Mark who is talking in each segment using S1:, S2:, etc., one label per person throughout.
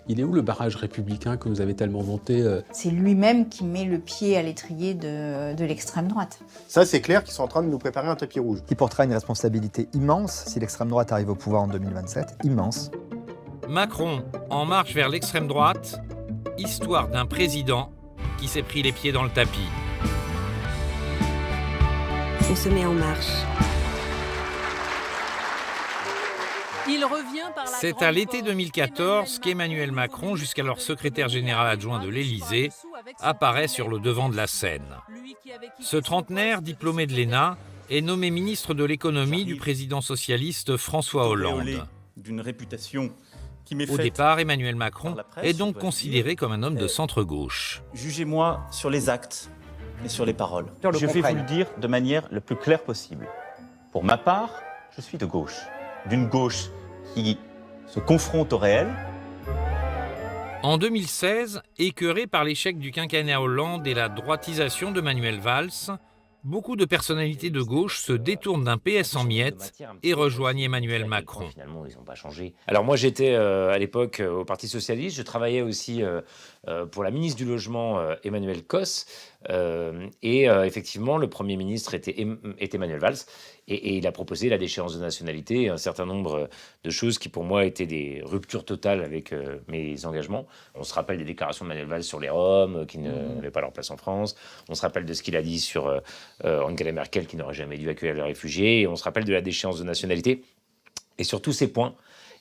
S1: Il est où le barrage républicain que vous avez tellement vanté
S2: C'est lui-même qui met le pied à l'étrier de l'extrême droite.
S3: Ça, c'est clair qu'ils sont en train de nous préparer un tapis rouge.
S4: Qui portera une responsabilité immense si l'extrême droite arrive au pouvoir en 2027, immense.
S5: Macron en marche vers l'extrême droite, histoire d'un président qui s'est pris les pieds dans le tapis.
S6: On se met en marche.
S7: Il revient par la
S5: C'est
S7: grande
S5: à l'été
S7: porte.
S5: 2014 qu'Emmanuel Macron, jusqu'alors secrétaire général adjoint de l'Élysée, apparaît sur le devant de la scène. Ce trentenaire, diplômé de l'ENA, est nommé ministre de l'économie du président socialiste François Hollande.
S8: D'une réputation qui m'est
S5: Au
S8: faite
S5: départ, Emmanuel Macron
S8: par la presse,
S5: est
S8: on
S5: donc
S8: doit
S5: considéré
S8: dire.
S5: comme un homme de centre-gauche.
S8: Jugez-moi sur les actes et sur les paroles.
S4: Sur le
S8: Je vais vous
S4: comprenne.
S8: le dire de manière le plus claire possible. Pour ma part, je suis de gauche. D'une gauche qui se confronte au réel.
S5: En 2016, écœuré par l'échec du quinquennat Hollande et la droitisation de Manuel Valls, beaucoup de personnalités de gauche se détournent d'un PS en miettes et rejoignent Emmanuel Macron.
S9: Finalement, ils n'ont pas changé. Alors moi, j'étais à l'époque au Parti Socialiste. Je travaillais aussi pour la ministre du Logement, Emmanuel Cos. Effectivement, le Premier ministre était Manuel Valls. Et il a proposé la déchéance de nationalité et un certain nombre de choses qui, pour moi, étaient des ruptures totales avec mes engagements. On se rappelle des déclarations de Manuel Valls sur les Roms, qui n'avaient pas leur place en France. On se rappelle de ce qu'il a dit sur Angela Merkel, qui n'aurait jamais dû accueillir les réfugiés. Et on se rappelle de la déchéance de nationalité. Et sur tous ces points,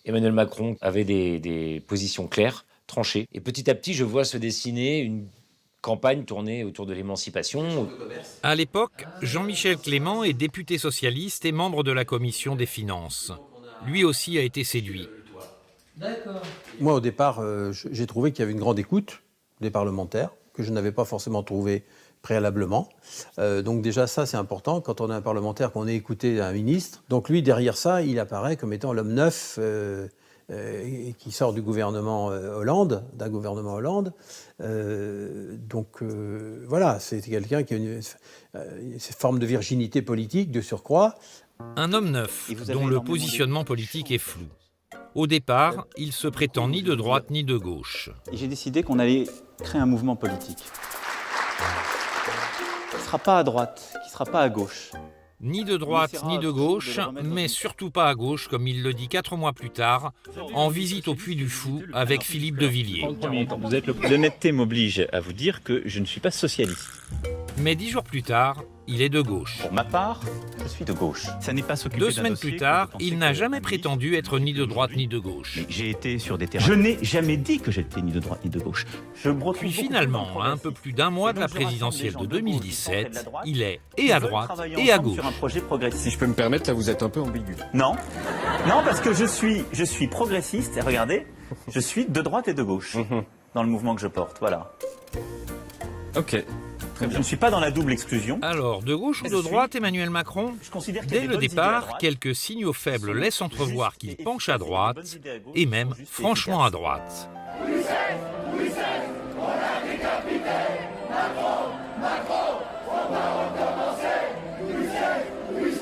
S9: Emmanuel Macron avait des positions claires, tranchées. Et petit à petit, je vois se dessiner une campagne tournée autour de l'émancipation.
S5: À l'époque, Jean-Michel Clément est député socialiste et membre de la commission des finances. Lui aussi a été séduit.
S10: Moi, au départ, j'ai trouvé qu'il y avait une grande écoute des parlementaires, que je n'avais pas forcément trouvé préalablement. Donc déjà, ça, c'est important. Quand on a un parlementaire, qu'on ait écouté un ministre. Donc lui, derrière ça, il apparaît comme étant l'homme neuf qui sort du gouvernement Hollande, d'un gouvernement Hollande. Voilà, c'est quelqu'un qui a une forme de virginité politique, de surcroît.
S5: Un homme neuf, dont le positionnement politique est flou. Au départ, il se prétend ni de droite ni de gauche.
S8: Et j'ai décidé qu'on allait créer un mouvement politique. Qui ne sera pas à droite, qui ne sera pas à gauche.
S5: Ni de droite ni de gauche, mais surtout pas à gauche, comme il le dit 4 mois plus tard, en visite au Puy du Fou avec Philippe de Villiers.
S8: L'honnêteté m'oblige à vous dire que je ne suis pas socialiste.
S5: Mais 10 jours plus tard, il est de gauche.
S8: Pour ma part, je suis de gauche. Ça n'est pas s'occuper
S5: 2
S8: d'un
S5: semaines
S8: dossier
S5: plus tard,
S8: quand on
S5: il
S8: sait
S5: n'a
S8: que
S5: jamais
S8: un
S5: prétendu être ni de droite ni de gauche.
S8: J'ai été sur des terrains. Je n'ai jamais dit que j'étais ni de droite ni de gauche.
S5: Puis finalement, à un peu plus d'un mois de la présidentielle de 2017, il est et à droite et à gauche.
S8: Sur un projet progressiste.
S3: Si je peux me permettre, là, vous êtes un peu ambigu.
S8: Non, parce que je suis progressiste. Et regardez, je suis de droite et de gauche dans le mouvement que je porte. Voilà.
S3: Ok.
S8: Je ne suis pas dans la double exclusion.
S5: Alors, de gauche ou de droite, Emmanuel Macron?
S8: Je considère qu'il y a
S5: Dès
S8: des
S5: le
S8: bonnes idées à
S5: départ,
S8: droite.
S5: quelques signaux faibles laissent entrevoir qu'il penche à droite, et même franchement à droite.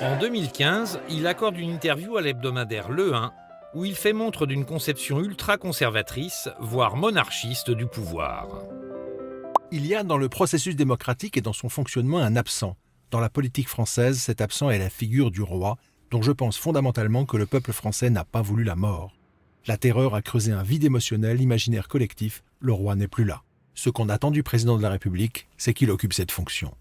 S5: En 2015, il accorde une interview à l'hebdomadaire Le 1, où il fait montre d'une conception ultra-conservatrice, voire monarchiste du pouvoir.
S11: Il y a dans le processus démocratique et dans son fonctionnement un absent. Dans la politique française, cet absent est la figure du roi, dont je pense fondamentalement que le peuple français n'a pas voulu la mort. La terreur a creusé un vide émotionnel, imaginaire collectif, le roi n'est plus là. Ce qu'on attend du président de la République, c'est qu'il occupe cette fonction.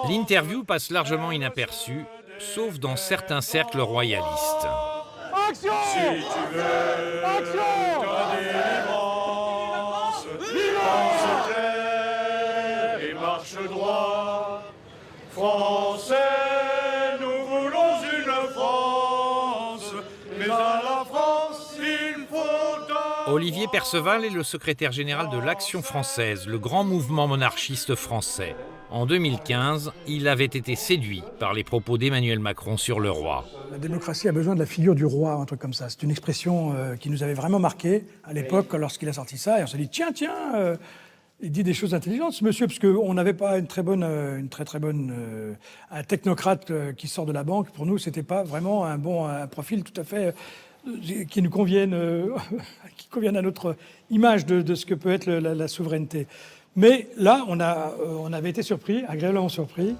S5: L'interview passe largement inaperçue, sauf dans certains cercles royalistes.
S12: Action ! Si tu veux ta délivrance, pense clair et marche droit. Français, nous voulons une France, mais à la France, il faut...
S5: Olivier Perceval est le secrétaire général de l'Action française, le grand mouvement monarchiste français. En 2015, il avait été séduit par les propos d'Emmanuel Macron sur le roi.
S13: La démocratie a besoin de la figure du roi, un truc comme ça. C'est une expression qui nous avait vraiment marqué à l'époque lorsqu'il a sorti ça. Et on s'est dit, tiens, il dit des choses intelligentes, ce monsieur, parce qu'on n'avait pas une très bonne un technocrate qui sort de la banque. Pour nous, c'était pas vraiment un profil tout à fait qui nous conviennent, qui conviennent à notre image de ce que peut être la souveraineté. Mais là, on avait été surpris, agréablement surpris.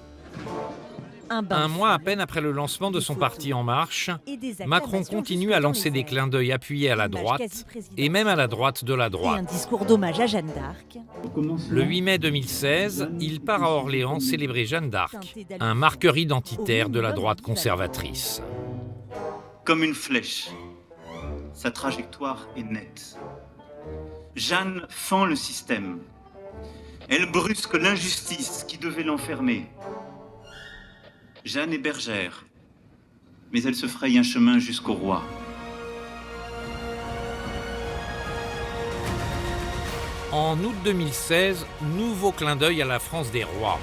S5: Un mois à peine après le lancement de son parti En Marche, Macron continue à lancer des clins d'œil appuyés à la droite, et même à la droite de la droite.
S6: Un discours d'hommage à Jeanne d'Arc.
S5: Le 8 mai 2016, il part à Orléans célébrer Jeanne d'Arc, un marqueur identitaire de la droite conservatrice.
S14: Comme une flèche, sa trajectoire est nette. Jeanne fend le système. Elle brusque l'injustice qui devait l'enfermer. Jeanne est bergère, mais elle se fraye un chemin jusqu'au roi.
S5: En août 2016, nouveau clin d'œil à la France des rois.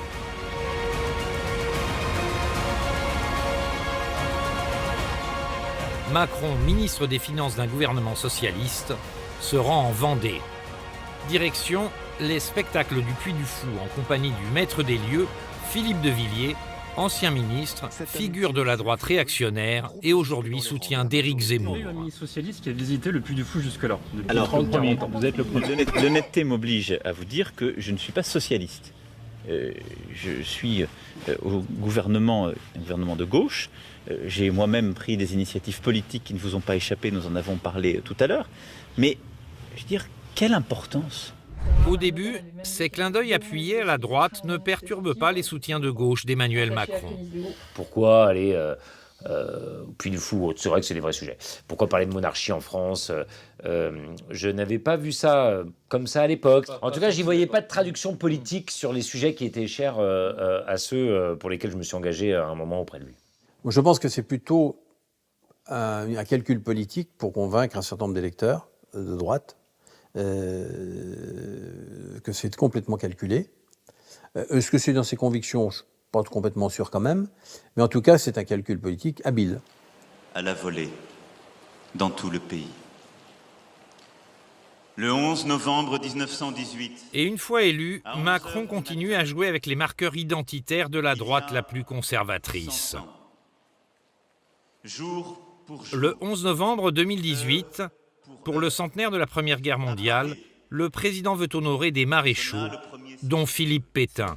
S5: Macron, ministre des Finances d'un gouvernement socialiste, se rend en Vendée. Direction, les spectacles du Puy du Fou en compagnie du maître des lieux, Philippe de Villiers, ancien ministre, figure de la droite réactionnaire et aujourd'hui soutien d'Éric Zemmour.
S15: Vous êtes le ministre socialiste qui a visité le Puy du Fou jusque-là.
S8: Alors, vous êtes le premier. L'honnêteté m'oblige à vous dire que je ne suis pas socialiste. Je suis au gouvernement, un gouvernement de gauche. J'ai moi-même pris des initiatives politiques qui ne vous ont pas échappé, nous en avons parlé tout à l'heure. Mais, je veux dire, quelle importance ?
S5: Au début, ces clins d'œil appuyés à la droite ne perturbent pas les soutiens de gauche d'Emmanuel Macron.
S9: Pourquoi aller au Puy du Fou? C'est vrai que c'est des vrais sujets. Pourquoi parler de monarchie en France? Je n'avais pas vu ça comme ça à l'époque. En tout cas, j'y voyais pas de traduction politique sur les sujets qui étaient chers à ceux pour lesquels je me suis engagé à un moment auprès de lui.
S10: Je pense que c'est plutôt un calcul politique pour convaincre un certain nombre d'électeurs de droite. Que c'est complètement calculé. Est-ce que c'est dans ses convictions? Je ne suis pas complètement sûr quand même. Mais en tout cas, c'est un calcul politique habile.
S14: À la volée, dans tout le pays. Le 11 novembre 1918.
S5: Et une fois élu, Macron continue à jouer avec les marqueurs identitaires de la droite la plus conservatrice.
S14: Jour pour jour.
S5: Le 11 novembre 2018, pour le centenaire de la Première Guerre mondiale, le président veut honorer des maréchaux, dont Philippe Pétain.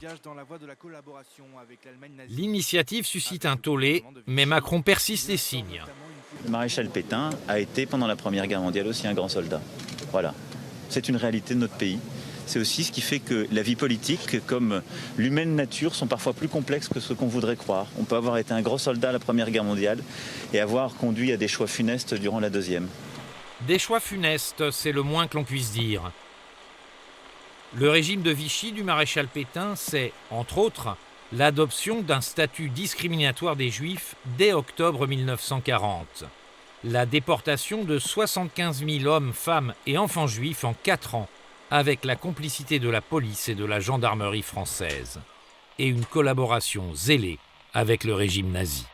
S5: L'initiative suscite un tollé, mais Macron persiste et signe.
S8: Le maréchal Pétain a été, pendant la Première Guerre mondiale, aussi un grand soldat. Voilà. C'est une réalité de notre pays. C'est aussi ce qui fait que la vie politique, comme l'humaine nature, sont parfois plus complexes que ce qu'on voudrait croire. On peut avoir été un grand soldat à la Première Guerre mondiale et avoir conduit à des choix funestes durant la Deuxième.
S5: Des choix funestes, c'est le moins que l'on puisse dire. Le régime de Vichy du maréchal Pétain, c'est, entre autres, l'adoption d'un statut discriminatoire des Juifs dès octobre 1940. La déportation de 75 000 hommes, femmes et enfants juifs en 4 ans, avec la complicité de la police et de la gendarmerie française. Et une collaboration zélée avec le régime nazi.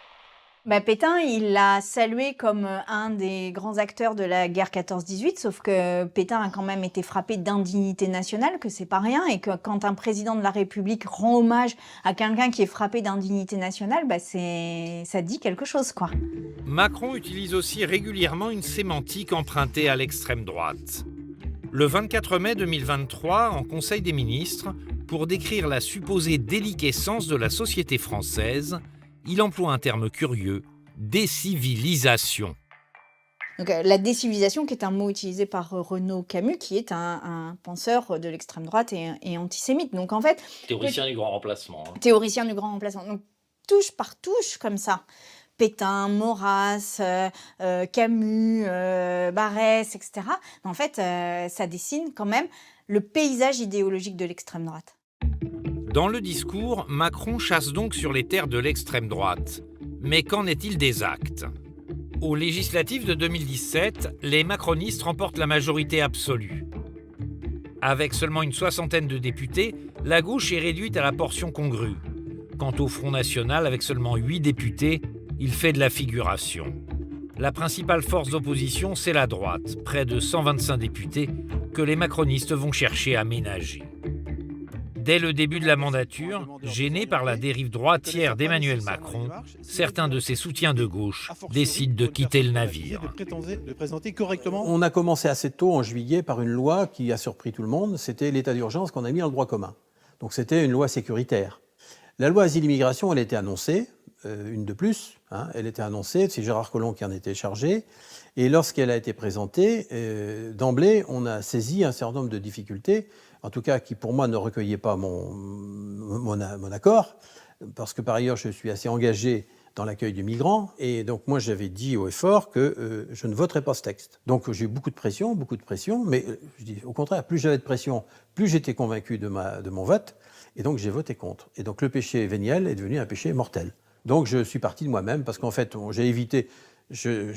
S2: Pétain, il l'a salué comme un des grands acteurs de la guerre 14-18, sauf que Pétain a quand même été frappé d'indignité nationale, que c'est pas rien, et que quand un président de la République rend hommage à quelqu'un qui est frappé d'indignité nationale, ça dit quelque chose, quoi.
S5: Macron utilise aussi régulièrement une sémantique empruntée à l'extrême droite. Le 24 mai 2023, en Conseil des ministres, pour décrire la supposée déliquescence de la société française, il emploie un terme curieux, décivilisation.
S2: Donc, la décivilisation, qui est un mot utilisé par Renaud Camus, qui est un penseur de l'extrême droite et antisémite. Donc, en fait,
S9: Théoricien du grand remplacement.
S2: Théoricien du grand remplacement. Donc, touche par touche, comme ça. Pétain, Maurras, Camus, Barrès, etc. En fait, ça dessine quand même le paysage idéologique de l'extrême droite.
S5: Dans le discours, Macron chasse donc sur les terres de l'extrême droite. Mais qu'en est-il des actes? Aux législatives de 2017, les macronistes remportent la majorité absolue. Avec seulement une soixantaine de députés, la gauche est réduite à la portion congrue. Quant au Front National, avec seulement 8 députés, il fait de la figuration. La principale force d'opposition, c'est la droite, près de 125 députés, que les macronistes vont chercher à ménager. Dès le début de la mandature, gênés par la dérive droitière d'Emmanuel Macron, certains de ses soutiens de gauche décident de quitter le navire.
S10: On a commencé assez tôt, en juillet, par une loi qui a surpris tout le monde. C'était l'état d'urgence qu'on a mis dans le droit commun. Donc c'était une loi sécuritaire. La loi Asile-Immigration, elle était annoncée, une de plus. Elle était annoncée, c'est Gérard Collomb qui en était chargé. Et lorsqu'elle a été présentée, d'emblée, on a saisi un certain nombre de difficultés, en tout cas qui pour moi ne recueillaient pas mon accord, parce que par ailleurs je suis assez engagé dans l'accueil des migrants, et donc moi j'avais dit haut et fort que je ne voterais pas ce texte. Donc j'ai eu beaucoup de pression, mais je dis au contraire, plus j'avais de pression, plus j'étais convaincu de mon vote, et donc j'ai voté contre. Et donc le péché véniel est devenu un péché mortel. Donc je suis parti de moi-même, parce qu'en fait j'ai évité... J'ai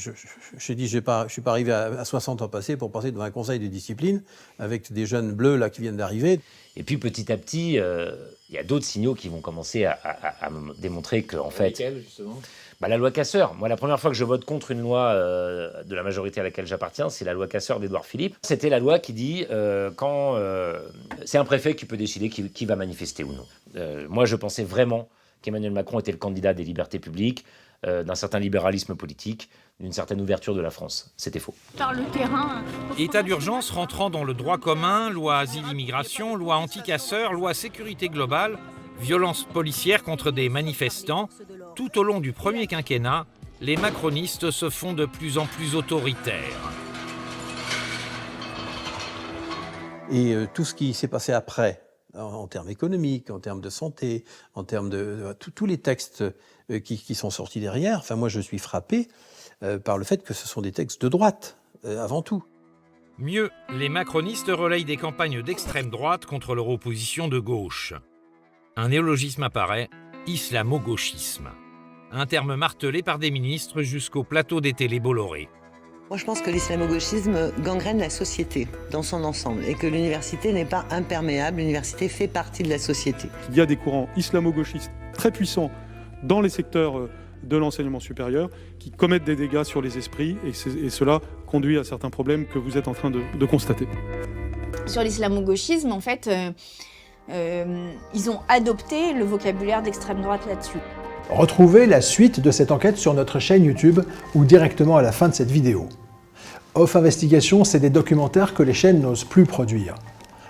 S10: dit, je ne suis pas arrivé à 60 ans passés pour passer devant un conseil de discipline avec des jeunes bleus là, qui viennent d'arriver.
S9: Et puis petit à petit, il y a d'autres signaux qui vont commencer à me démontrer que, en fait...
S3: Lesquels, justement ?
S9: La loi Casseur. Moi, la première fois que je vote contre une loi de la majorité à laquelle j'appartiens, c'est la loi Casseur d'Édouard Philippe. C'était la loi qui dit quand c'est un préfet qui peut décider qui va manifester ou non. Moi, je pensais vraiment qu'Emmanuel Macron était le candidat des libertés publiques, d'un certain libéralisme politique, d'une certaine ouverture de la France. C'était faux.
S7: Par le terrain.
S5: État d'urgence rentrant dans le droit commun, loi asile-immigration, loi anti-casseurs, loi sécurité globale, violence policière contre des manifestants. Tout au long du premier quinquennat, les macronistes se font de plus en plus autoritaires.
S10: Et tout ce qui s'est passé après, en termes économiques, en termes de santé, en termes de tous les textes qui sont sortis derrière, enfin moi je suis frappé par le fait que ce sont des textes de droite, avant tout.
S5: Mieux, les macronistes relayent des campagnes d'extrême droite contre leur opposition de gauche. Un néologisme apparaît, islamo-gauchisme. Un terme martelé par des ministres jusqu'au plateau des télés Bolloré.
S16: Moi, je pense que l'islamo-gauchisme gangrène la société dans son ensemble et que l'université n'est pas imperméable, l'université fait partie de la société.
S15: Il y a des courants islamo-gauchistes très puissants dans les secteurs de l'enseignement supérieur qui commettent des dégâts sur les esprits et cela conduit à certains problèmes que vous êtes en train de constater.
S2: Sur l'islamo-gauchisme, en fait, ils ont adopté le vocabulaire d'extrême droite là-dessus.
S11: Retrouvez la suite de cette enquête sur notre chaîne YouTube ou directement à la fin de cette vidéo. Off Investigation, c'est des documentaires que les chaînes n'osent plus produire.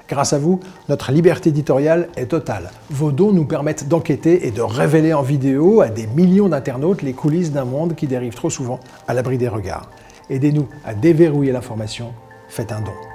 S11: Grâce à vous, notre liberté éditoriale est totale. Vos dons nous permettent d'enquêter et de révéler en vidéo à des millions d'internautes les coulisses d'un monde qui dérive trop souvent à l'abri des regards. Aidez-nous à déverrouiller l'information, faites un don.